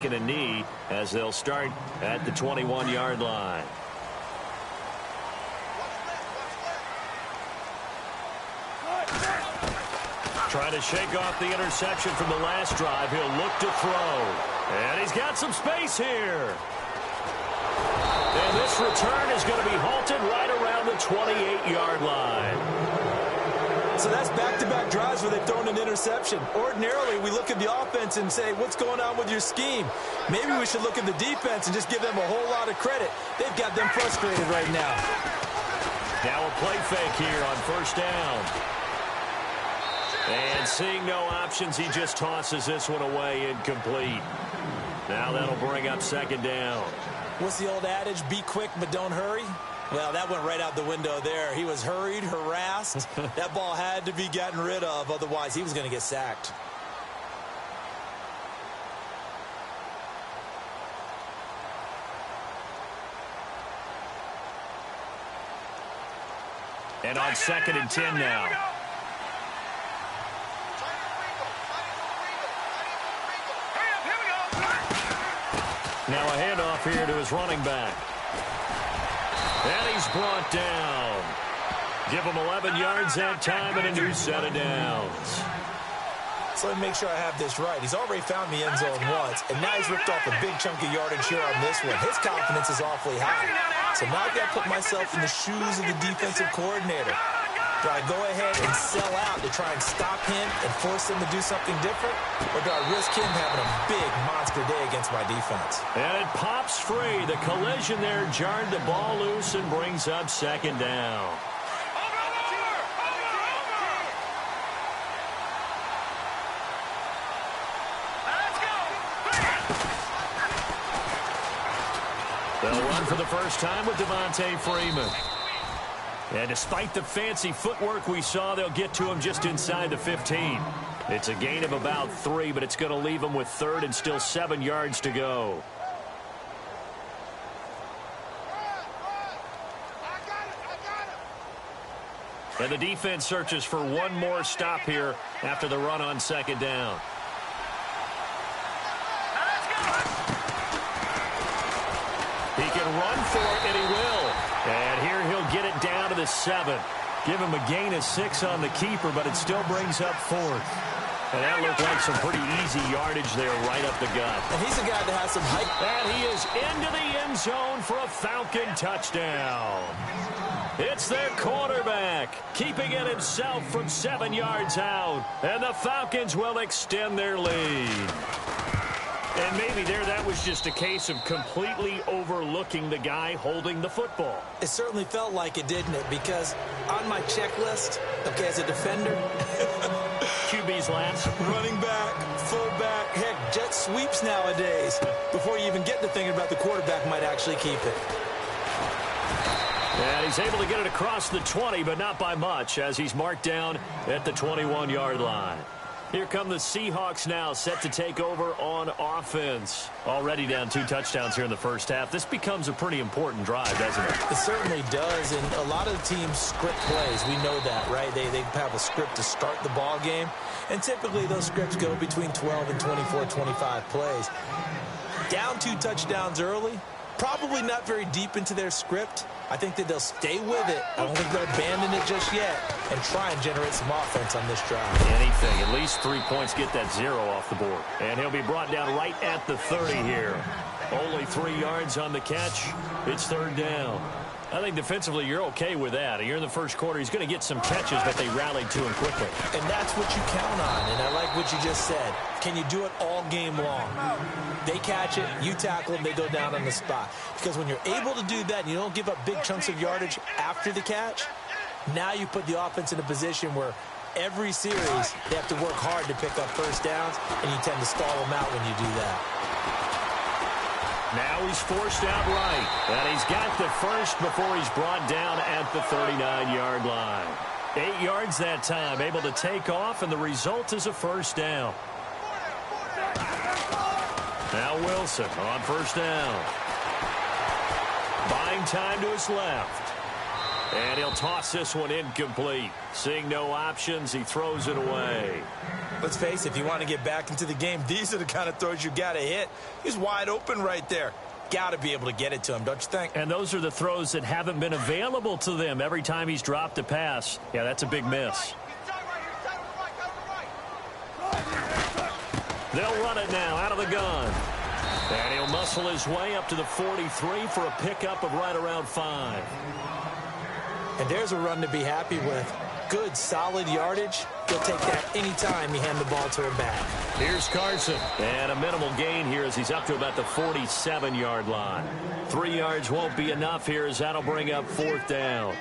A knee as they'll start at the 21-yard line. Trying to shake off the interception from the last drive. He'll look to throw. And he's got some space here. And this return is going to be halted right around the 28-yard line. So that's back-to-back drives where they've thrown an interception. Ordinarily, we look at the offense and say, what's going on with your scheme? Maybe we should look at the defense and just give them a whole lot of credit. They've got them frustrated right now. Now a play fake here on first down. And seeing no options, he just tosses this one away incomplete. Now that'll bring up second down. What's the old adage? Be quick, but don't hurry. Well, that went right out the window there. He was hurried, harassed. That ball had to be gotten rid of, otherwise he was going to get sacked. And on 2nd and 10 now. Now a handoff here to his running back. And he's brought down. Give him 11 yards that time and a new set of downs. So let me make sure I have this right. He's already found the end zone once, and now he's ripped off a big chunk of yardage here on this one. His confidence is awfully high. So now I've got to put myself in the shoes of the defensive coordinator. Do I go ahead and sell out to try and stop him and force him to do something different? Or do I risk him having a big monster day against my defense? And it pops free. The collision there jarred the ball loose and brings up second down. They'll run for the first time with Devontae Freeman. And despite the fancy footwork we saw, they'll get to him just inside the 15. It's a gain of about 3, but it's going to leave him with 3rd and still 7 yards to go. And the defense searches for one more stop here after the run on second down. He can run for it, and he will. And here he'll get it down to the 7. Give him a gain of 6 on the keeper, but it still brings up 4th. And that looked like some pretty easy yardage there right up the gut. And he's a guy that has some height. And he is into the end zone for a Falcon touchdown. It's their quarterback, keeping it himself from 7 yards out. And the Falcons will extend their lead. And maybe that was just a case of completely overlooking the guy holding the football. It certainly felt like it, didn't it? Because on my checklist, okay, as a defender, QB's last. Running back, fullback, heck, jet sweeps nowadays. Before you even get to thinking about the quarterback might actually keep it. And he's able to get it across the 20, but not by much, as he's marked down at the 21-yard line. Here come the Seahawks now, set to take over on offense. Already down 2 touchdowns here in the first half. This becomes a pretty important drive, doesn't it? It certainly does, and a lot of the teams script plays. We know that, right? They have a script to start the ball game, and typically those scripts go between 12 and 24, 25 plays. Down 2 touchdowns early, probably not very deep into their script. I think that they'll stay with it. I don't think they'll abandon it just yet and try and generate some offense on this drive. Anything. At least 3 points, get that 0 off the board. And he'll be brought down right at the 30 here. Only 3 yards on the catch. It's 3rd down. I think defensively you're okay with that. You're in the first quarter. He's going to get some catches, but they rallied to him quickly. And that's what you count on, and I like what you just said. Can you do it all game long? They catch it, you tackle them, they go down on the spot. Because when you're able to do that and you don't give up big chunks of yardage after the catch, now you put the offense in a position where every series they have to work hard to pick up first downs, and you tend to stall them out when you do that. Now he's forced out right, and he's got the first before he's brought down at the 39-yard line. 8 yards that time, able to take off, and the result is a first down. Now Wilson on first down. Buying time to his left. And he'll toss this one incomplete. Seeing no options, he throws it away. Let's face it, if you want to get back into the game, these are the kind of throws you got to hit. He's wide open right there. Got to be able to get it to him, don't you think? And those are the throws that haven't been available to them every time he's dropped a pass. Yeah, that's a big miss. They'll run it now out of the gun. And he'll muscle his way up to the 43 for a pickup of right around 5. And there's a run to be happy with. Good, solid yardage. He'll take that anytime you hand the ball to him back. Here's Carson. And a minimal gain here as he's up to about the 47-yard line. 3 yards won't be enough here as that'll bring up 4th down.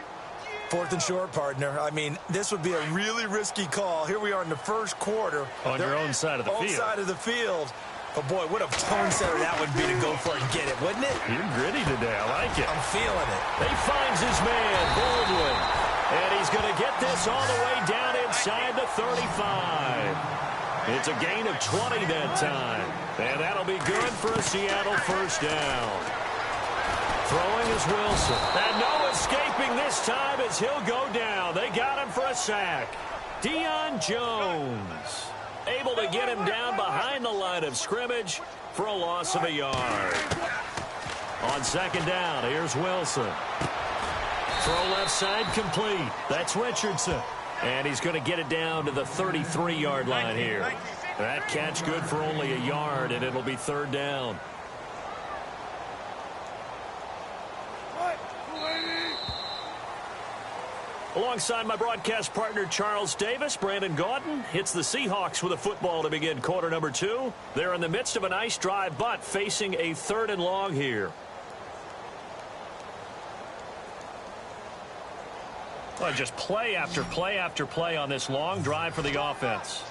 4th and short, partner. I mean, this would be a really risky call. Here we are in the first quarter. On your own side of the field. Own side of the field. But, boy, what a tone setter that would be to go for it and get it, wouldn't it? You're gritty today. I like it. I'm feeling it. He finds his man, Baldwin. And he's going to get this all the way down inside the 35. It's a gain of 20 that time. And that'll be good for a Seattle first down. Throwing is Wilson. And no escaping this time as he'll go down. They got him for a sack. Deion Jones able to get him down behind the line of scrimmage for a loss of a yard. On 2nd down, here's Wilson. Throw left side complete. That's Richardson. And he's going to get it down to the 33-yard line here. That catch good for only a yard, and it'll be 3rd down. Alongside my broadcast partner, Charles Davis, Brandon Gaudin hits the Seahawks with a football to begin quarter number 2. They're in the midst of a nice drive, but facing a 3rd and long here. Well, just play after play after play on this long drive for the offense.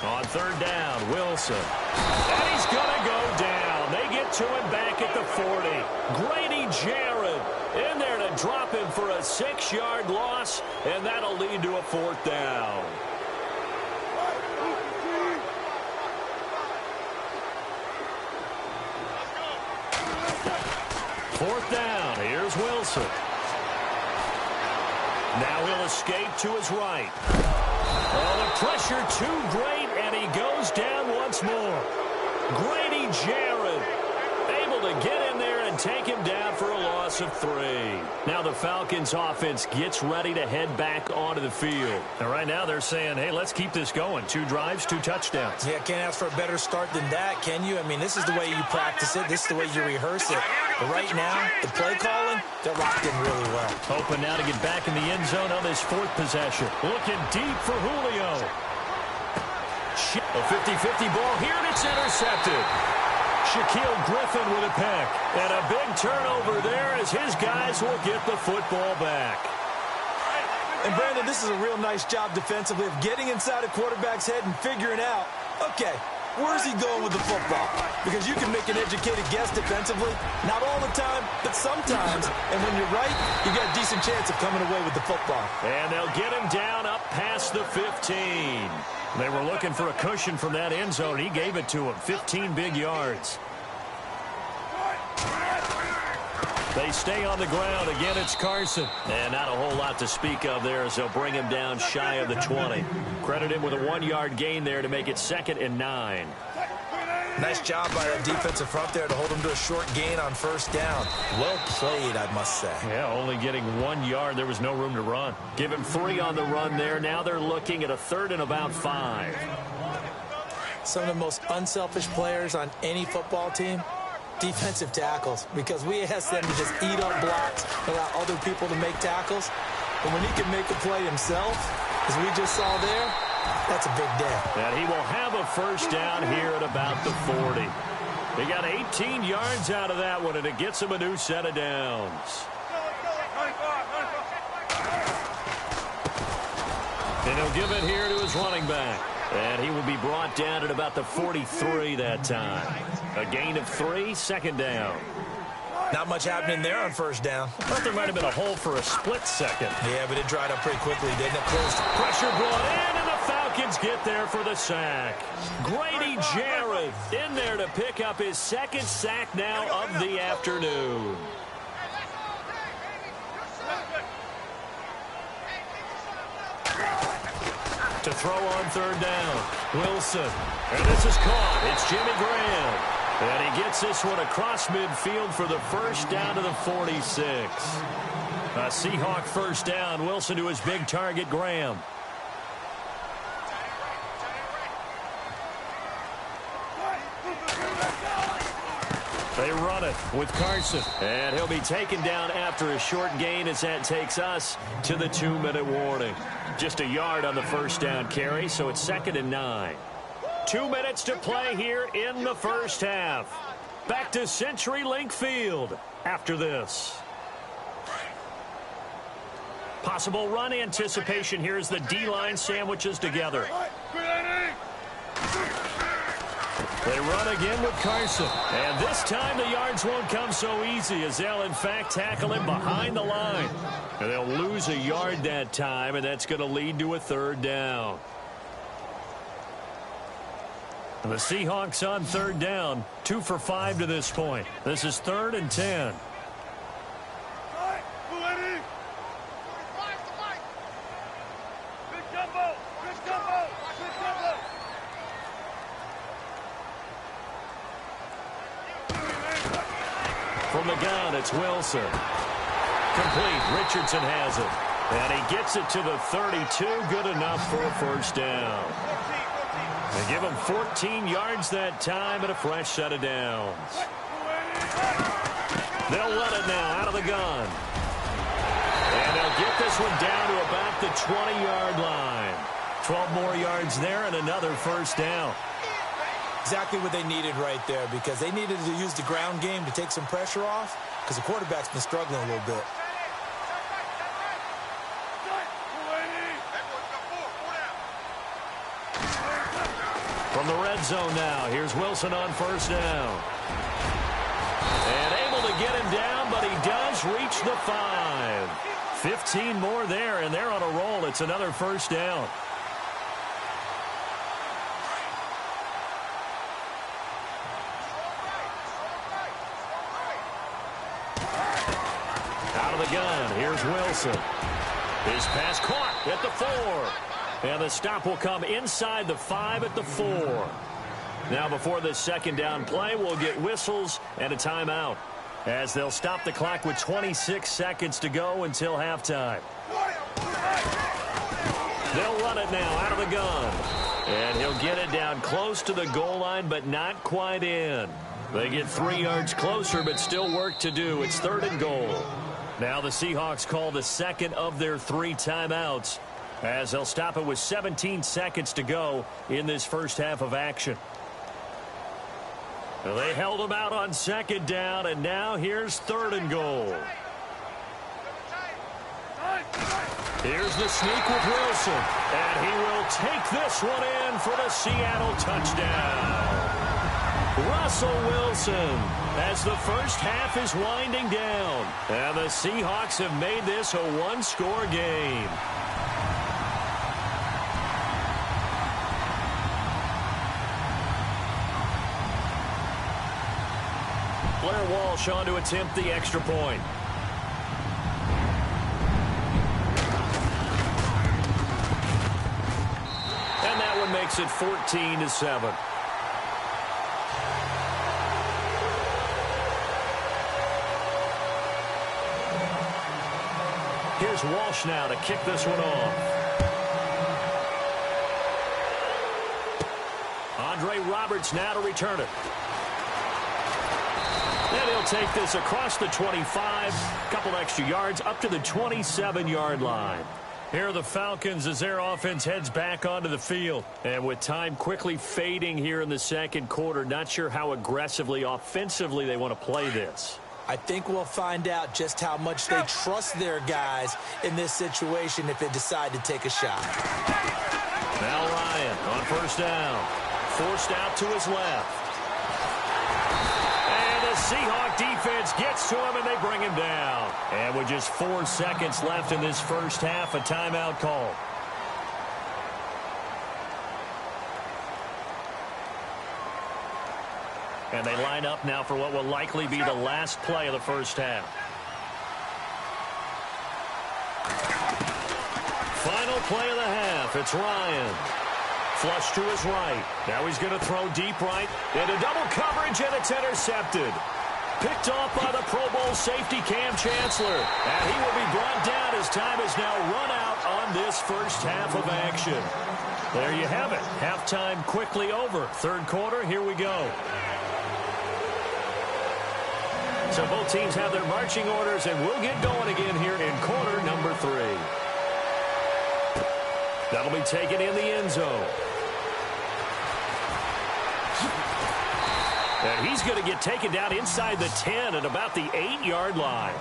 On 3rd down, Wilson. And he's going to go down. They get to him back at the 40. Grady Jarrett in there to drop him for a 6-yard loss, and that'll lead to a 4th down. Fourth down. Here's Wilson. Now he'll escape to his right. Oh, the pressure too great, and he goes down once more. Grady Jarrett able to get in there and take him down for a loss of 3. Now the Falcons offense gets ready to head back onto the field. And right now they're saying, hey, let's keep this going. 2 drives, 2 touchdowns. Yeah, can't ask for a better start than that, can you? I mean, this is the way you practice it. This is the way you rehearse it. But right now, the play calling, they're locked in really well. Hoping now to get back in the end zone on this 4th possession. Looking deep for Julio. A 50-50 ball here, and it's intercepted. Shaquille Griffin with a pick. And a big turnover there as his guys will get the football back. And, Brandon, this is a real nice job defensively of getting inside a quarterback's head and figuring out, okay, where's he going with the football? Because you can make an educated guess defensively. Not all the time, but sometimes. And when you're right, you got a decent chance of coming away with the football. And they'll get him down up past the 15. They were looking for a cushion from that end zone. He gave it to him. 15 big yards. They stay on the ground. Again, it's Carson. And not a whole lot to speak of there as they'll bring him down shy of the 20. Credit him with a 1-yard gain there to make it 2nd and 9. Nice job by that defensive front there to hold him to a short gain on 1st down. Well played, I must say. Yeah, only getting 1 yard. There was no room to run. Give him 3 on the run there. Now they're looking at a 3rd and about 5. Some of the most unselfish players on any football team, defensive tackles, because we ask them to just eat up blocks, allow other people to make tackles. But when he can make a play himself, as we just saw there, that's a big day. And he will have a 1st down here at about the 40. He got 18 yards out of that one, and it gets him a new set of downs. And he'll give it here to his running back. And he will be brought down at about the 43 that time. A gain of 3, 2nd down. Not much happening there on 1st down. I thought there might have been a hole for a split second. Yeah, but it dried up pretty quickly, didn't it? Closed. Pressure brought in, and the Falcons Falcons get there for the sack. Grady Jarrett in there to pick up his second sack now of the afternoon. To throw on third down, Wilson. And this is caught. It's Jimmy Graham. And he gets this one across midfield for the first down to the 46. A Seahawk first down. Wilson to his big target, Graham. They run it with Carson. And he'll be taken down after a short gain as that takes us to the 2-minute warning. Just a yard on the first down carry, so it's 2nd and 9. 2 minutes to play here in the first half. Back to CenturyLink Field after this. Possible run anticipation here as the D-line sandwiches together. They run again with Carson. And this time the yards won't come so easy as they'll, in fact, tackle him behind the line. And they'll lose a yard that time, and that's going to lead to a third down. And the Seahawks on third down, 2 for 5 to this point. This is 3rd and 10. From the gun, it's Wilson. Complete. Richardson has it. And he gets it to the 32. Good enough for a first down. They give him 14 yards that time and a fresh set of downs. They'll run it now out of the gun. And they'll get this one down to about the 20-yard line. 12 more yards there and another first down. Exactly what they needed right there, because they needed to use the ground game to take some pressure off, because the quarterback's been struggling a little bit. From the red zone now, here's Wilson on first down. And able to get him down, but he does reach the 5. 15 more there, and they're on a roll. It's another first down. The gun. Here's Wilson. His pass caught at the 4. And the stop will come inside the 5 at the 4. Now before this second down play, we'll get whistles and a timeout as they'll stop the clock with 26 seconds to go until halftime. They'll run it now out of the gun. And he'll get it down close to the goal line, but not quite in. They get 3 yards closer, but still work to do. It's 3rd and goal. Now the Seahawks call the second of their 3 timeouts as they'll stop it with 17 seconds to go in this first half of action. They held them out on second down, and now here's 3rd and goal. Here's the sneak with Wilson, and he will take this one in for the Seattle touchdown. Russell Wilson as the first half is winding down. And the Seahawks have made this a 1-score game. Blair Walsh on to attempt the extra point. And that one makes it 14-7. Here's Walsh now to kick this one off. Andre Roberts now to return it. And he'll take this across the 25, a couple extra yards, up to the 27-yard line. Here are the Falcons as their offense heads back onto the field. And with time quickly fading here in the second quarter, not sure how aggressively, offensively they want to play this. I think we'll find out just how much they trust their guys in this situation if they decide to take a shot. Now Ryan on first down. Forced out to his left. And the Seahawk defense gets to him, and they bring him down. And with just 4 seconds left in this first half, a timeout call. And they line up now for what will likely be the last play of the first half. Final play of the half. It's Ryan. Flush to his right. Now he's going to throw deep right. Into double coverage, and it's intercepted. Picked off by the Pro Bowl safety Cam Chancellor. And he will be brought down as time is now run out on this first half of action. There you have it. Halftime quickly over. Third quarter, here we go. So both teams have their marching orders, and we'll get going again here in quarter number 3. That'll be taken in the end zone. And he's going to get taken down inside the 10 at about the 8-yard line.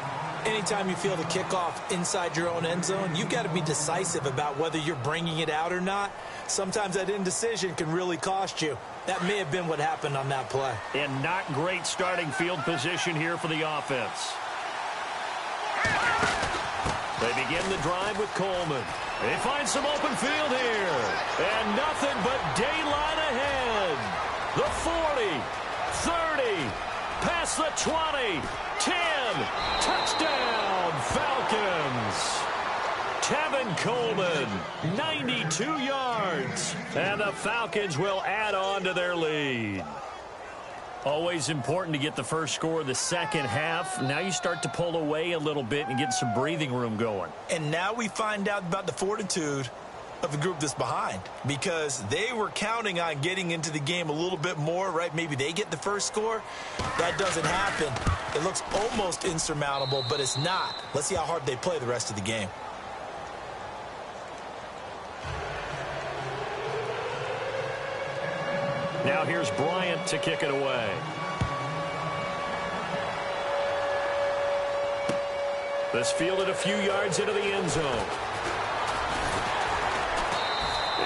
Anytime you feel the kickoff inside your own end zone, you've got to be decisive about whether you're bringing it out or not. Sometimes that indecision can really cost you. That may have been what happened on that play. And not great starting field position here for the offense. They begin the drive with Coleman. They find some open field here. And nothing but daylight ahead. The 40, 30, past the 20, 10, touchdown, Falcons. Tevin Coleman, 92 yards. And the Falcons will add on to their lead. Always important to get the first score of the second half. Now you start to pull away a little bit and get some breathing room going. And now we find out about the fortitude of the group that's behind, because they were counting on getting into the game a little bit more, right? Maybe they get the first score. That doesn't happen. It looks almost insurmountable, but it's not. Let's see how hard they play the rest of the game. Now here's Bryant to kick it away. This fielded a few yards into the end zone.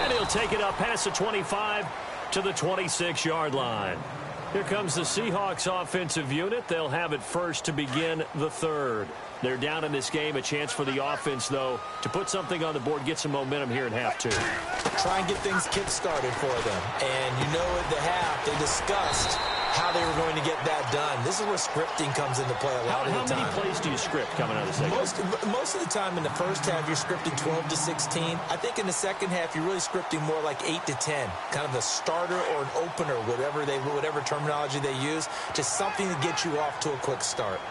And he'll take it up past the 25 to the 26-yard line. Here comes the Seahawks offensive unit. They'll have it first to begin the third. They're down in this game. A chance for the offense, though, to put something on the board, get some momentum here in half 2. Try and get things kick-started for them. And you know at the half, they discussed how they were going to get that done. This is where scripting comes into play a lot of the time. How many plays do you script coming out of the second? Most of the time in the first half, you're scripting 12 to 16. I think in the second half, you're really scripting more like 8 to 10. Kind of a starter or an opener, whatever terminology they use. Just something to get you off to a quick start.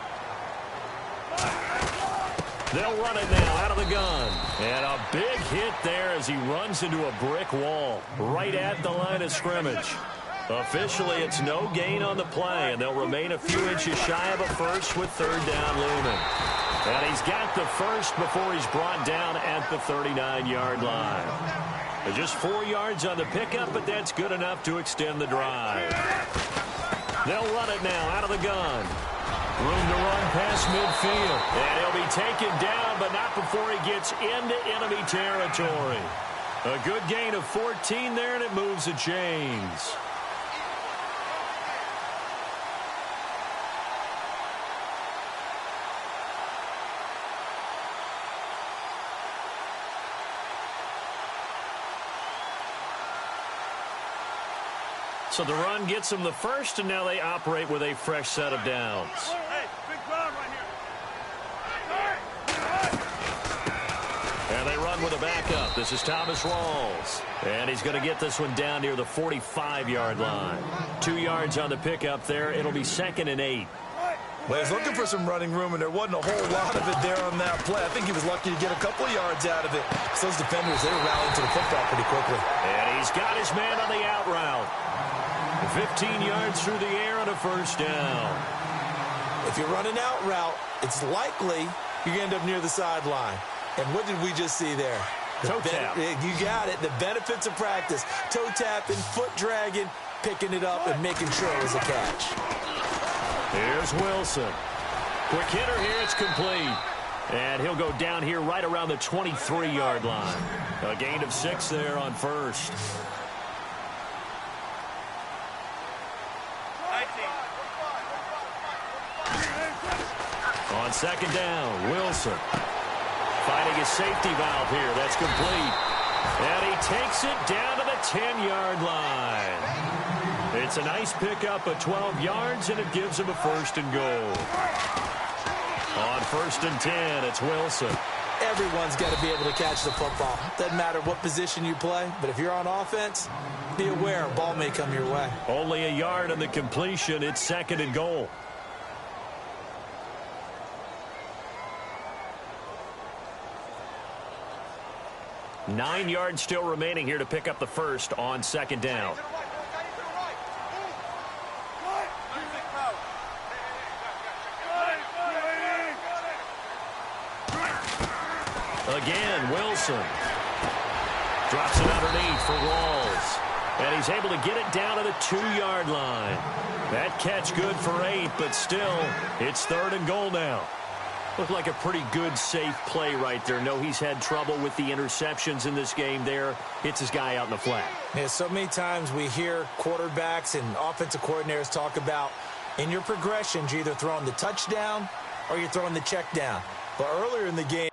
They'll run it now out of the gun. And a big hit there as he runs into a brick wall right at the line of scrimmage. Officially, it's no gain on the play, and they'll remain a few inches shy of a first with third down looming. And he's got the first before he's brought down at the 39-yard line. Just 4 yards on the pickup, but that's good enough to extend the drive. They'll run it now out of the gun. Room to run past midfield. And he'll be taken down, but not before he gets into enemy territory. A good gain of 14 there, and it moves the chains. So the run gets them the first, and now they operate with a fresh set of downs. Hey, big crowd right here. And they run with a backup. This is Thomas Rawls. And he's going to get this one down near the 45-yard line. 2 yards on the pickup there. It'll be 2nd and 8. Well, he's looking for some running room, and there wasn't a whole lot of it there on that play. I think he was lucky to get a couple of yards out of it. So those defenders, they were rallying to the football pretty quickly. And he's got his man on the out route. 15 yards through the air and a first down. If you run an out route, it's likely you're going to end up near the sideline. And what did we just see there? Toe tap. You got it. The benefits of practice. Toe tapping, foot dragging, picking it up, and making sure it was a catch. Here's Wilson. Quick hitter here. It's complete. And he'll go down here right around the 23-yard line. A gain of 6 there on first. On second down, Wilson finding his safety valve here. That's complete. And he takes it down to the 10-yard line. It's a nice pickup of 12 yards, and it gives him a 1st and goal. On 1st and 10, it's Wilson. Everyone's got to be able to catch the football. Doesn't matter what position you play, but if you're on offense, be aware a ball may come your way. Only a yard on the completion. It's 2nd and goal. Nine yards still remaining here to pick up the 1st on 2nd down. Again, Wilson drops it underneath for Walls. And he's able to get it down to the 2-yard line. That catch good for 8, but still, it's 3rd and goal now. Looked like a pretty good, safe play right there. No, he's had trouble with the interceptions in this game there. Hits his guy out in the flat. Yeah, so many times we hear quarterbacks and offensive coordinators talk about in your progressions, you're either throwing the touchdown or you're throwing the check down. But earlier in the game,